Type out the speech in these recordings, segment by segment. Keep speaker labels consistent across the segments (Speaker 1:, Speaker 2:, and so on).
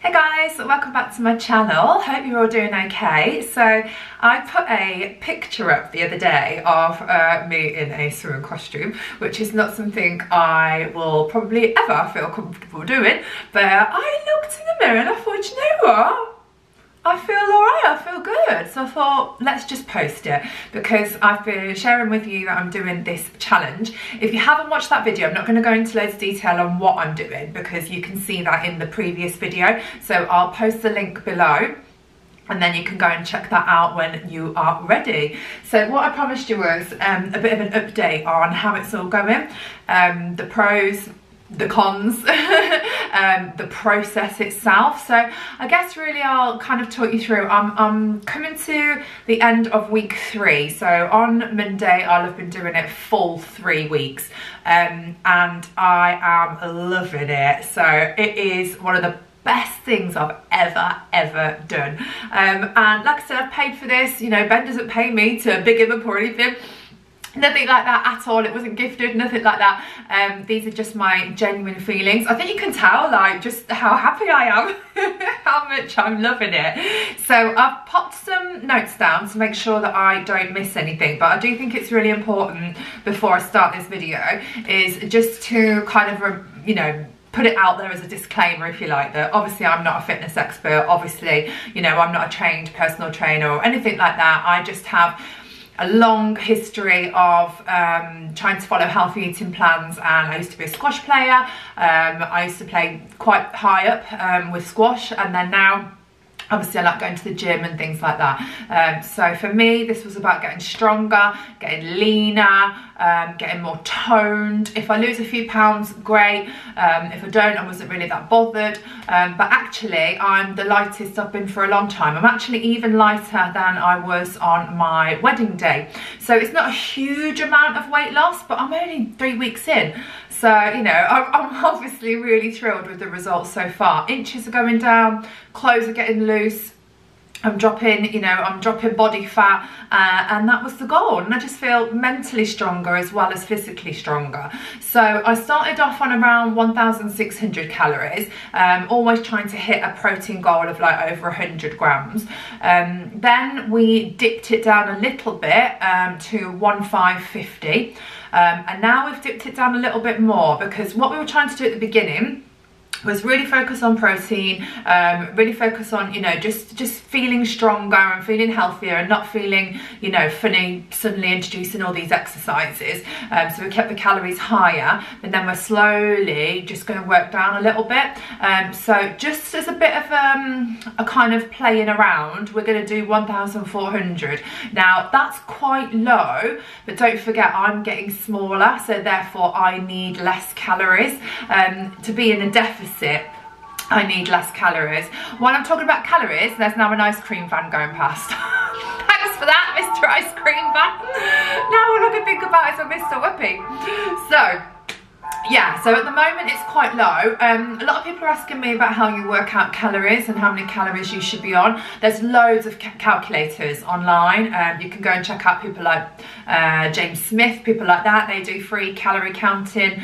Speaker 1: Hey guys, welcome back to my channel. Hope you're all doing okay. So I put a picture up the other day of me in a swimming costume, which is not something I will probably ever feel comfortable doing, but I looked in the mirror and I thought, you know what? I feel alright, I feel good. So I thought, let's just post it because I've been sharing with you that I'm doing this challenge. If you haven't watched that video, I'm not going to go into loads of detail on what I'm doing because you can see that in the previous video. So I'll post the link below and then you can go and check that out when you are ready. So what I promised you was a bit of an update on how it's all going, the pros, the cons, the process itself. So I guess really I'll kind of talk you through. I'm coming to the end of week 3, so on Monday I'll have been doing it full 3 weeks, and I am loving it. So it is one of the best things I've ever done, and like I said, I've paid for this. You know, Ben doesn't pay me to big him up or anything. Nothing like that at all. It wasn't gifted, nothing like that. These are just my genuine feelings. I think you can tell like just how happy I am, how much I'm loving it. So I've popped some notes down to make sure that I don't miss anything, but I do think it's really important before I start this video is just to kind of, you know, put it out there as a disclaimer, if you like, that obviously I'm not a fitness expert. Obviously, you know, I'm not a trained personal trainer or anything like that. I just have a long history of trying to follow healthy eating plans, and I used to be a squash player. I used to play quite high up with squash, and then now obviously I like going to the gym and things like that. So for me, this was about getting stronger, getting leaner, getting more toned. If I lose a few pounds, great. If I don't, I wasn't really that bothered. But actually, I'm the lightest I've been for a long time. I'm actually even lighter than I was on my wedding day. So it's not a huge amount of weight loss, but I'm only 3 weeks in. So, you know, I'm obviously really thrilled with the results so far. Inches are going down, clothes are getting loose. I'm dropping, you know, I'm dropping body fat, and that was the goal. And I just feel mentally stronger as well as physically stronger. So I started off on around 1,600 calories, always trying to hit a protein goal of like over 100 grams. Then we dipped it down a little bit to 1,550. And now we've dipped it down a little bit more because what we were trying to do at the beginning was really focus on protein, really focus on, you know, just feeling stronger and feeling healthier and not feeling, you know, funny suddenly introducing all these exercises. So we kept the calories higher, but then we're slowly just going to work down a little bit. So just as a bit of a kind of playing around, we're going to do 1,400. Now that's quite low, but don't forget I'm getting smaller, so therefore I need less calories. To be in a deficit, I need less calories. When I'm talking about calories, there's now an ice cream van going past. Thanks for that, Mr. Ice Cream Van. Now all I can think about is a Mr. Whoopi. So, yeah, so at the moment it's quite low. A lot of people are asking me about how you work out calories and how many calories you should be on. There's loads of calculators online. You can go and check out people like James Smith, people like that. They do free calorie counting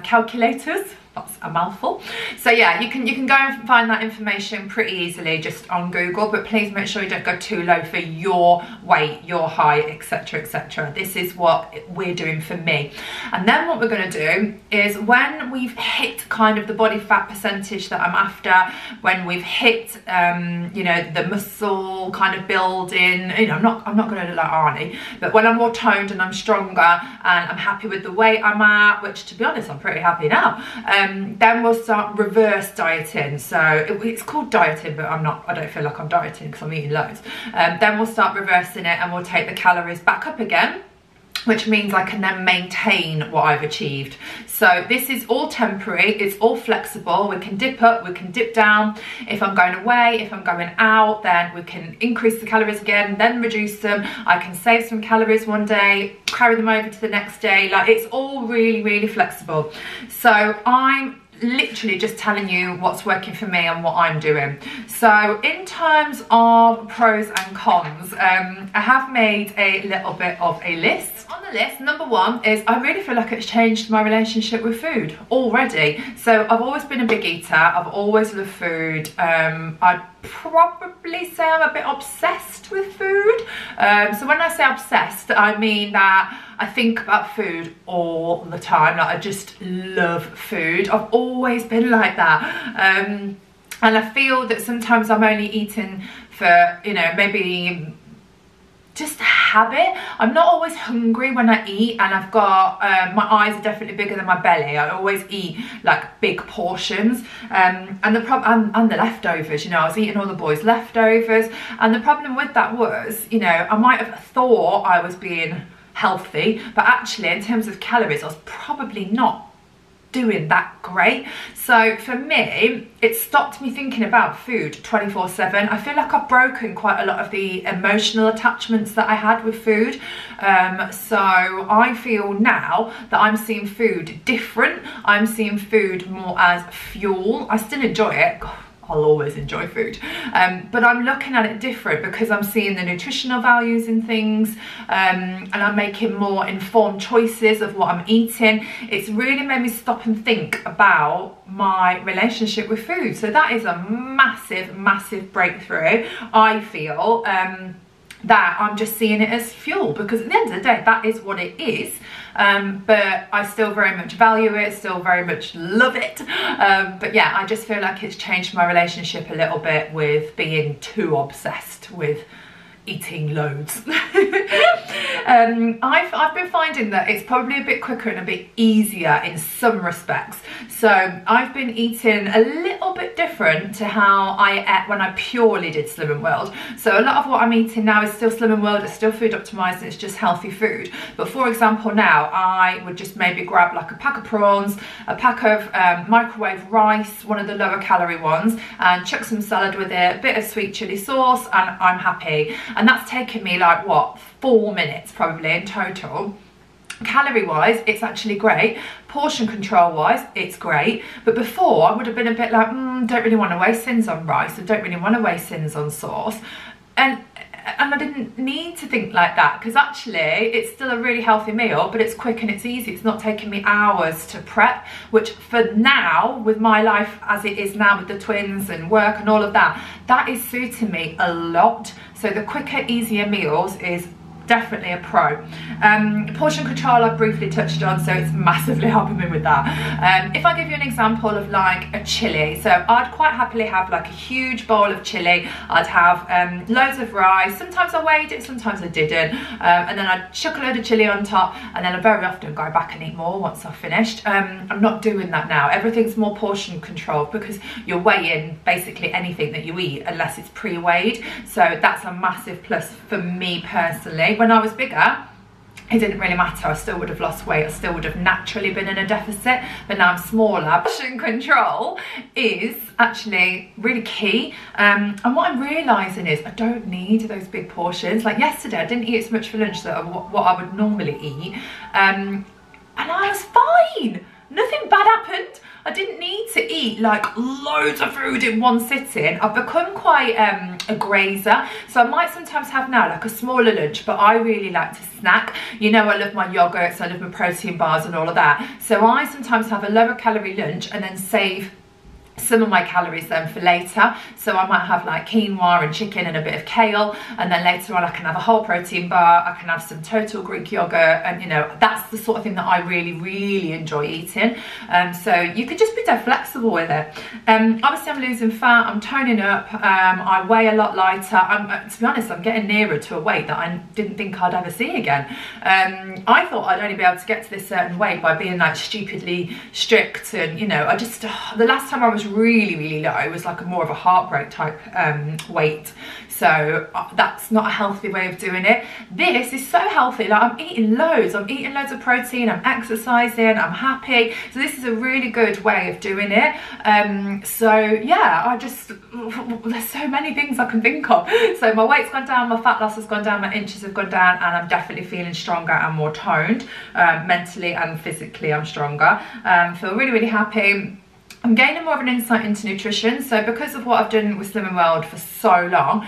Speaker 1: calculators. That's a mouthful. So yeah, you can go and find that information pretty easily just on Google, but please make sure you don't go too low for your weight, your height, etc, etc. This is what we're doing for me. And then what we're going to do is when we've hit kind of the body fat percentage that I'm after, when we've hit you know, the muscle kind of building, you know, I'm not going to look like Arnie, but when I'm more toned and I'm stronger and I'm happy with the weight I'm at, which to be honest I'm pretty happy now, then we'll start reverse dieting. So it's called dieting, but I don't feel like I'm dieting because I'm eating loads. Then we'll start reversing it and we'll take the calories back up again, which means I can then maintain what I've achieved. So this is all temporary, it's all flexible. We can dip up, we can dip down. If I'm going away, if I'm going out, then we can increase the calories again, then reduce them. I can save some calories one day, carry them over to the next day. Like, it's all really, really flexible. So I'm literally just telling you what's working for me and what I'm doing. So in terms of pros and cons, I have made a little bit of a list. On the list, number one is I really feel like it's changed my relationship with food already. So I've always been a big eater, I've always loved food. I'd probably say I'm a bit obsessed with food. So when I say obsessed, I mean that I think about food all the time. Like, I just love food. I've always been like that. And I feel that sometimes I'm only eating for, you know, maybe just a habit. I'm not always hungry when I eat, and I've got my eyes are definitely bigger than my belly. I always eat like big portions, and the leftovers, you know, I was eating all the boys' leftovers, and the problem with that was, you know, I might have thought I was being healthy, but actually in terms of calories I was probably not doing that great. So for me, it stopped me thinking about food 24/7. I feel like I've broken quite a lot of the emotional attachments that I had with food. So I feel now that I'm seeing food different. I'm seeing food more as fuel. I still enjoy it. God, I'll always enjoy food, but I'm looking at it different because I'm seeing the nutritional values in things, and I'm making more informed choices of what I'm eating. It's really made me stop and think about my relationship with food. So that is a massive, massive breakthrough. I feel that I'm just seeing it as fuel, because at the end of the day, that is what it is. But I still very much value it, still very much love it. But yeah, I just feel like it's changed my relationship a little bit with being too obsessed with eating loads. I've been finding that it's probably a bit quicker and a bit easier in some respects. So I've been eating a little bit different to how I ate when I purely did Slim and World. So a lot of what I'm eating now is still Slim and World, it's still food optimized, and it's just healthy food. But for example, now I would just maybe grab like a pack of prawns, a pack of microwave rice, one of the lower calorie ones, and chuck some salad with it, a bit of sweet chili sauce, and I'm happy. And that's taken me like, what, 4 minutes probably in total. Calorie wise, it's actually great. Portion control wise, it's great. But before, I would have been a bit like, don't really want to waste things on rice, I don't really want to waste things on sauce. And I didn't need to think like that, because actually it's still a really healthy meal, but it's quick and it's easy. It's not taking me hours to prep, which for now, with my life as it is now with the twins and work and all of that, that is suiting me a lot. So the quicker, easier meals is definitely a pro. Portion control I've briefly touched on, so it's massively helping me with that. If I give you an example of like a chili, so I'd quite happily have like a huge bowl of chili. I'd have loads of rice. Sometimes I weighed it, sometimes I didn't, and then I'd chuck a load of chili on top, and then I very often go back and eat more once I've finished. I'm not doing that now. Everything's more portion controlled, because you're weighing basically anything that you eat unless it's pre-weighed. So that's a massive plus for me personally. When I was bigger, it didn't really matter. I still would have lost weight. I still would have naturally been in a deficit. But now I'm smaller. Portion control is actually really key. And what I'm realising is I don't need those big portions. Like yesterday, I didn't eat as much for lunch that what I would normally eat. And I was fine. Nothing bad happened. I didn't need to eat like loads of food in one sitting. I've become quite a grazer, so I might sometimes have now like a smaller lunch, but I really like to snack. You know, I love my yogurts, I love my protein bars and all of that. So I sometimes have a lower calorie lunch and then save some of my calories then for later. So I might have like quinoa and chicken and a bit of kale, and then later on I can have a whole protein bar, I can have some total Greek yogurt, and you know, that's the sort of thing that I really enjoy eating. So you could just be dead flexible with it. Obviously I'm losing fat, I'm toning up, I weigh a lot lighter. To be honest, I'm getting nearer to a weight that I didn't think I'd ever see again. I thought I'd only be able to get to this certain weight by being like stupidly strict, and you know, I just the last time I was really low, it was like more of a heartbreak type weight. So that's not a healthy way of doing it. This is so healthy. Like I'm eating loads of protein, I'm exercising, I'm happy. So this is a really good way of doing it. So yeah, there's so many things I can think of. So my weight's gone down, my fat loss has gone down, my inches have gone down, and I'm definitely feeling stronger and more toned. Mentally and physically I'm stronger. Feel really happy. I'm gaining more of an insight into nutrition. So because of what I've done with Slimming World for so long,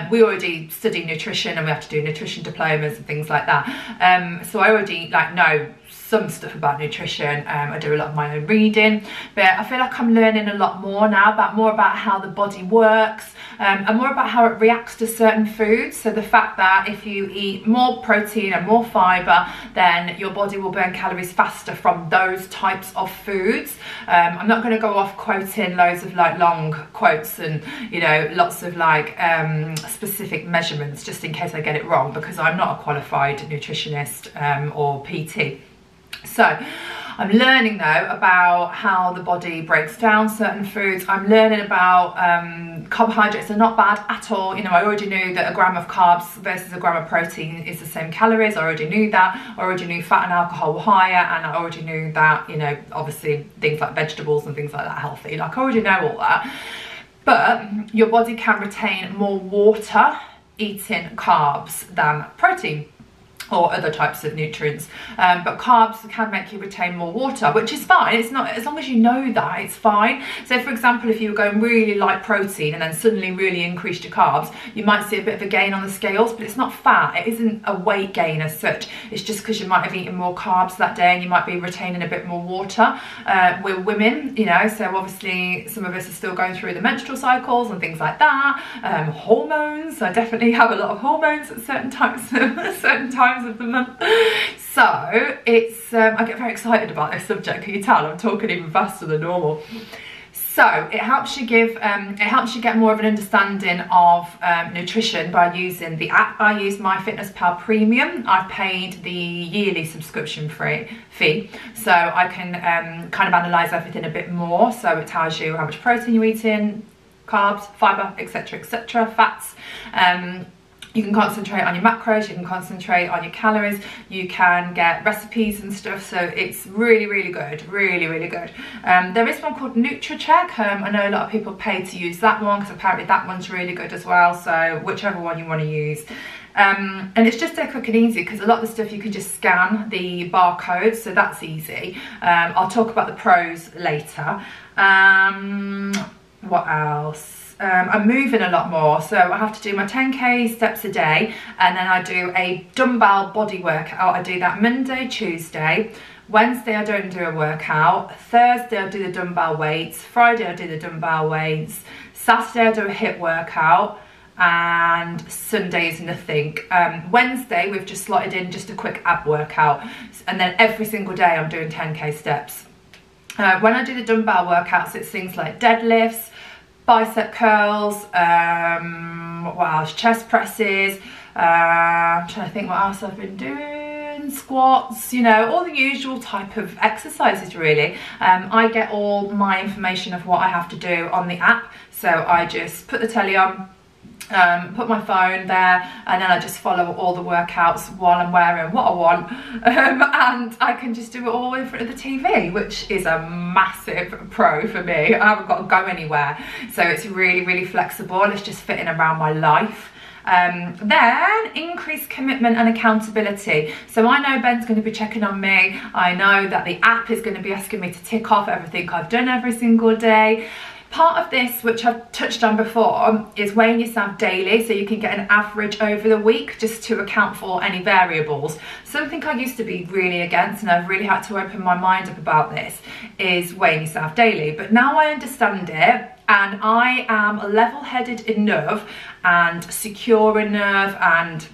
Speaker 1: we already study nutrition and we have to do nutrition diplomas and things like that. So I already like know some stuff about nutrition. I do a lot of my own reading, but I feel like I'm learning a lot more now more about how the body works, and more about how it reacts to certain foods. So the fact that if you eat more protein and more fibre, then your body will burn calories faster from those types of foods. I'm not going to go off quoting loads of like long quotes and, you know, lots of like specific measurements just in case I get it wrong, because I'm not a qualified nutritionist or PT. So I'm learning though about how the body breaks down certain foods. I'm learning about carbohydrates are not bad at all. You know, I already knew that a gram of carbs versus a gram of protein is the same calories. I already knew that. I already knew fat and alcohol were higher, and I already knew that, you know, obviously things like vegetables and things like that are healthy. Like I already know all that. But your body can retain more water eating carbs than protein or other types of nutrients, but carbs can make you retain more water, which is fine. It's not, as long as you know that, it's fine. So for example, if you were going really light protein and then suddenly really increased your carbs, you might see a bit of a gain on the scales, but it's not fat. It isn't a weight gain as such. It's just because you might have eaten more carbs that day and you might be retaining a bit more water. We're women, you know, so obviously some of us are still going through the menstrual cycles and things like that. Hormones, I definitely have a lot of hormones at certain times of the month. So it's I get very excited about this subject. Can you tell I'm talking even faster than normal? So it helps you get more of an understanding of nutrition by using the app. I use MyFitnessPal Premium. I've paid the yearly subscription fee, so I can kind of analyse everything a bit more. So it tells you how much protein you're eating, carbs, fibre, etc, fats. You can concentrate on your macros, you can concentrate on your calories, you can get recipes and stuff, so it's really, really good, really good. There is one called NutriCheck. I know a lot of people pay to use that one because apparently that one's really good as well, so whichever one you want to use. And it's just so quick and easy because a lot of the stuff you can just scan the barcode, so that's easy. I'll talk about the pros later. What else? I'm moving a lot more, so I have to do my 10k steps a day, and then I do a dumbbell body workout. I do that Monday, Tuesday. Wednesday I don't do a workout. Thursday I do the dumbbell weights. Friday I do the dumbbell weights. Saturday I do a hip workout, and Sunday is nothing. Wednesday we've just slotted in just a quick ab workout, and then every single day I'm doing 10k steps. When I do the dumbbell workouts, it's things like deadlifts, bicep curls, what else, chest presses, I'm trying to think what else I've been doing, squats, you know, all the usual type of exercises really. I get all my information of what I have to do on the app, so I just put the telly on, put my phone there, and then I just follow all the workouts while I'm wearing what I want, and I can just do it all in front of the TV, which is a massive pro for me. I haven't got to go anywhere, so it's really flexible. It's just fitting around my life. Then increased commitment and accountability. So I know Ben's going to be checking on me. I know that the app is going to be asking me to tick off everything I've done every single day. Part of this, which I've touched on before, is weighing yourself daily so you can get an average over the week, just to account for any variables. Something I used to be really against, and I've really had to open my mind up about this, is weighing yourself daily. But now I understand it, and I am level-headed enough and secure enough and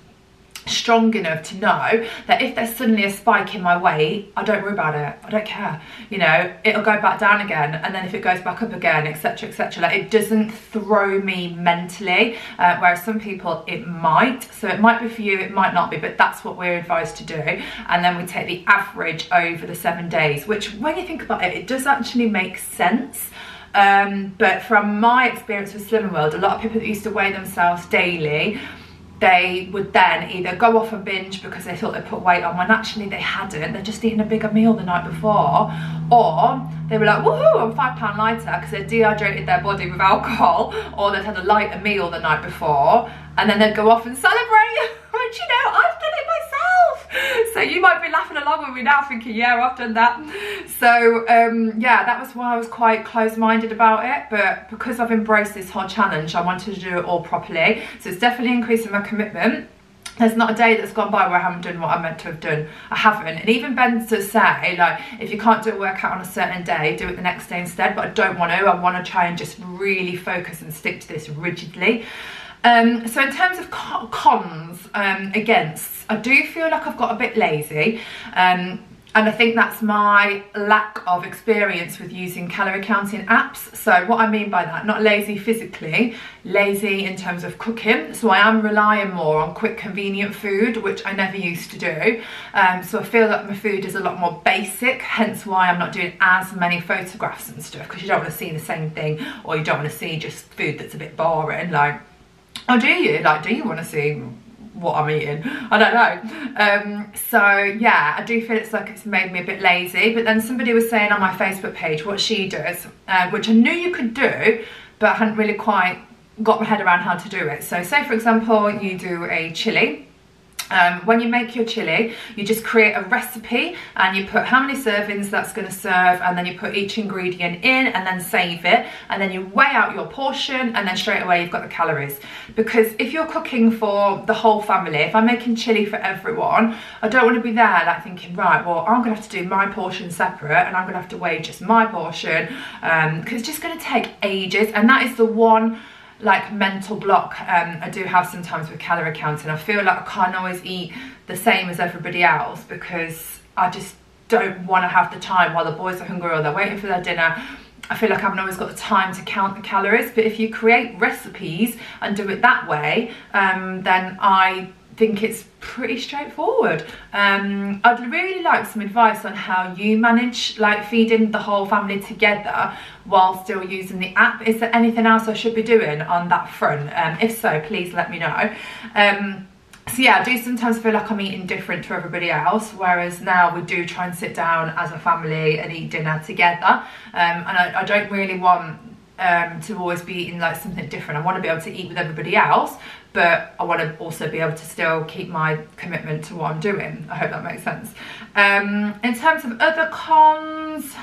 Speaker 1: strong enough to know that if there's suddenly a spike in my weight, I don't worry about it. I don't care, you know, it'll go back down again, and then if it goes back up again, etc, like, it doesn't throw me mentally, whereas some people it might. So it might be for you, it might not be, but that's what we're advised to do. And then we take the average over the 7 days, which when you think about it, it does actually make sense. But from my experience with Slimming World, a lot of people that used to weigh themselves daily, they would then either go off and binge because they thought they put weight on when actually they hadn't. They're just eating a bigger meal the night before, or they were like, woohoo, I'm 5 pounds lighter, because they dehydrated their body with alcohol, or they'd had a lighter meal the night before, and then they'd go off and celebrate. Which, you know, I've done it myself. So you might be laughing along with me now thinking, yeah, I've done that. So yeah, that was why I was quite close-minded about it, but because I've embraced this whole challenge, I wanted to do it all properly. So it's definitely increasing my commitment. There's not a day that's gone by where I haven't done what I meant to have done. I haven't. And even Ben does say, like, if you can't do a workout on a certain day, do it the next day instead. But I don't want to. I want to try and just really focus and stick to this rigidly. So in terms of cons, against, I do feel like I've got a bit lazy. And I think that's my lack of experience with using calorie counting apps. So what I mean by that, not lazy physically, lazy in terms of cooking. So I am relying more on quick, convenient food, which I never used to do. So I feel that my food is a lot more basic, hence why I'm not doing as many photographs and stuff, because you don't want to see the same thing, or you don't want to see just food that's a bit boring. Like, oh, do you? Like, do you want to see what I'm eating? I don't know. So yeah, I do feel it's like it's made me a bit lazy. But then somebody was saying on my Facebook page what she does, which I knew you could do, but I hadn't really quite got my head around how to do it. So say for example you do a chili. When you make your chili, you just create a recipe and you put how many servings that's going to serve, and then you put each ingredient in and then save it, and then you weigh out your portion, and then straight away you've got the calories. Because if you're cooking for the whole family, if I'm making chili for everyone, I don't want to be there like thinking, right, well, I'm going to have to do my portion separate and I'm going to have to weigh just my portion, because it's just going to take ages. And that is the one like mental block I do have sometimes with calorie counting. I feel like I can't always eat the same as everybody else because I just don't want to have the time while the boys are hungry or they're waiting for their dinner. I feel like I haven't always got the time to count the calories. But if you create recipes and do it that way, then I think it's pretty straightforward. I'd really like some advice on how you manage like feeding the whole family together while still using the app. Is there anything else I should be doing on that front? If so, please let me know. So yeah, I do sometimes feel like I'm eating different to everybody else, whereas now we do try and sit down as a family and eat dinner together. And I don't really want to always be eating like something different. I want to be able to eat with everybody else, but I want to also be able to still keep my commitment to what I'm doing. I hope that makes sense. In terms of other cons,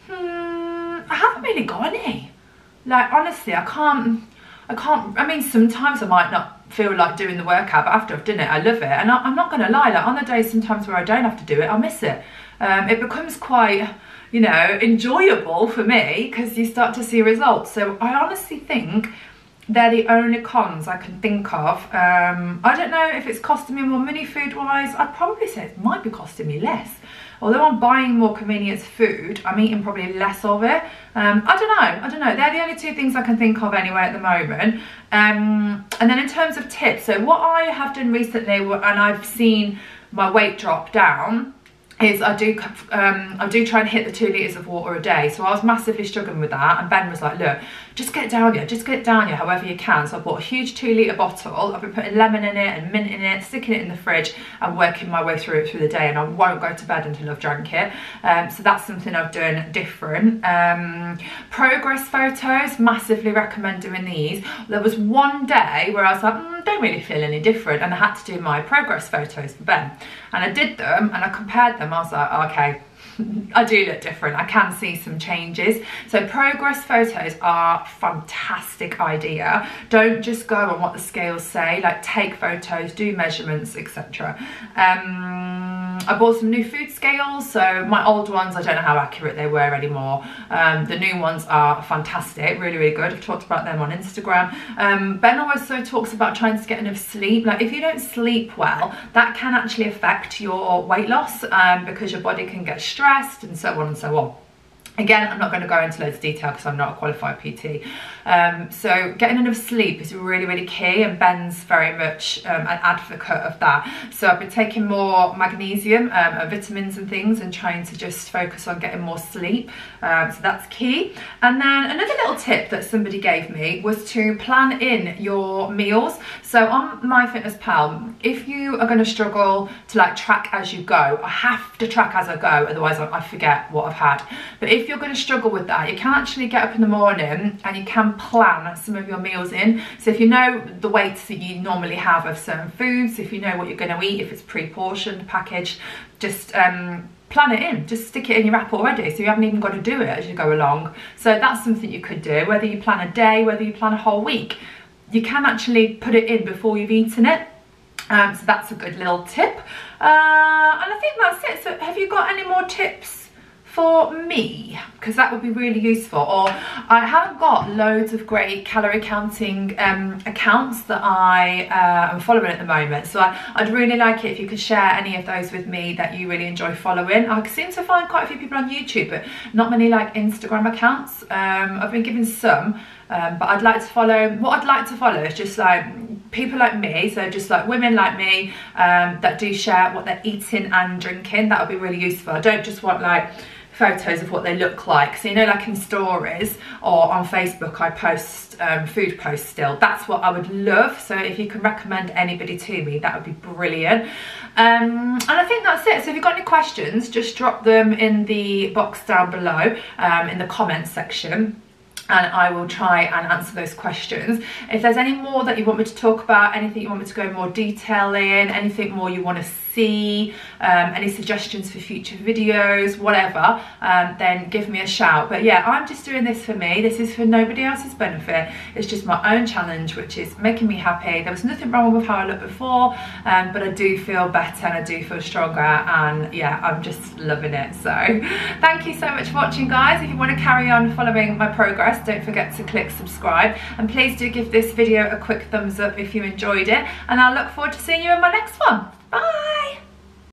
Speaker 1: I haven't really got any. Like, honestly, I can't, I mean, sometimes I might not feel like doing the workout, but after I've done it, I love it. And I'm not going to lie, like on the days sometimes where I don't have to do it, I miss it. It becomes quite, you know, enjoyable for me because you start to see results. So I honestly think they're the only cons I can think of. I don't know if it's costing me more money food-wise. I'd probably say it might be costing me less. Although I'm buying more convenience food, I'm eating probably less of it. I don't know. They're the only two things I can think of anyway at the moment. And then in terms of tips, so what I have done recently, and I've seen my weight drop down, is I do try and hit the 2 litres of water a day. So I was massively struggling with that, and Ben was like, look, just get down here however you can. So I bought a huge 2 litre bottle. I've been putting lemon in it and mint in it, sticking it in the fridge and working my way through it through the day, and I won't go to bed until I've drank it. So that's something I've done different. Progress photos, massively recommend doing these. There was one day where I was like, don't really feel any different, and I had to do my progress photos for Ben, and I did them and I compared them. I was like, okay, I do look different. I can see some changes. So progress photos are a fantastic idea. Don't just go on what the scales say, like take photos, do measurements, etc. I bought some new food scales. So my old ones, I don't know how accurate they were anymore. The new ones are fantastic, really, really good. I've talked about them on Instagram. Ben also talks about trying to get enough sleep. Like if you don't sleep well, that can actually affect your weight loss because your body can get stressed and so on and so on. Again, I'm not going to go into loads of detail because I'm not a qualified PT. So getting enough sleep is really, really key, and Ben's very much an advocate of that. So I've been taking more magnesium and vitamins and things and trying to just focus on getting more sleep. So that's key. And then another little little tip that somebody gave me was to plan in your meals. So on MyFitnessPal, if you are going to struggle to like track as you go, I have to track as I go, otherwise I forget what I've had. But if you're going to struggle with that, you can actually get up in the morning and you can plan some of your meals in. So if you know the weights that you normally have of certain foods, if you know what you're going to eat, if it's pre-portioned, packaged, just plan it in, just stick it in your app already, so you haven't even got to do it as you go along. So that's something you could do, whether you plan a day, whether you plan a whole week, you can actually put it in before you've eaten it. So that's a good little tip. And I think that's it. So have you got any more tips for me? Because that would be really useful. Or I haven't got loads of great calorie counting accounts that I am following at the moment, so I'd really like it if you could share any of those with me that you really enjoy following. I seem to find quite a few people on YouTube, but not many like Instagram accounts. I've been given some, but I'd like to follow, what I'd like to follow is just like people like me, so just like women like me that do share what they're eating and drinking. That would be really useful. I don't just want like photos of what they look like. So you know, like in stories or on Facebook I post food posts still. That's what I would love. So if you can recommend anybody to me, that would be brilliant. And I think that's it. So if you've got any questions, just drop them in the box down below in the comments section, and I will try and answer those questions. If there's any more that you want me to talk about, anything you want me to go in more detail in, anything more you want to see, any suggestions for future videos, whatever, then give me a shout. But yeah, I'm just doing this for me. This is for nobody else's benefit. It's just my own challenge, which is making me happy. There was nothing wrong with how I looked before, but I do feel better and I do feel stronger, and yeah, I'm just loving it. So thank you so much for watching, guys. If you want to carry on following my progress, don't forget to click subscribe, and please do give this video a quick thumbs up if you enjoyed it, and I'll look forward to seeing you in my next one.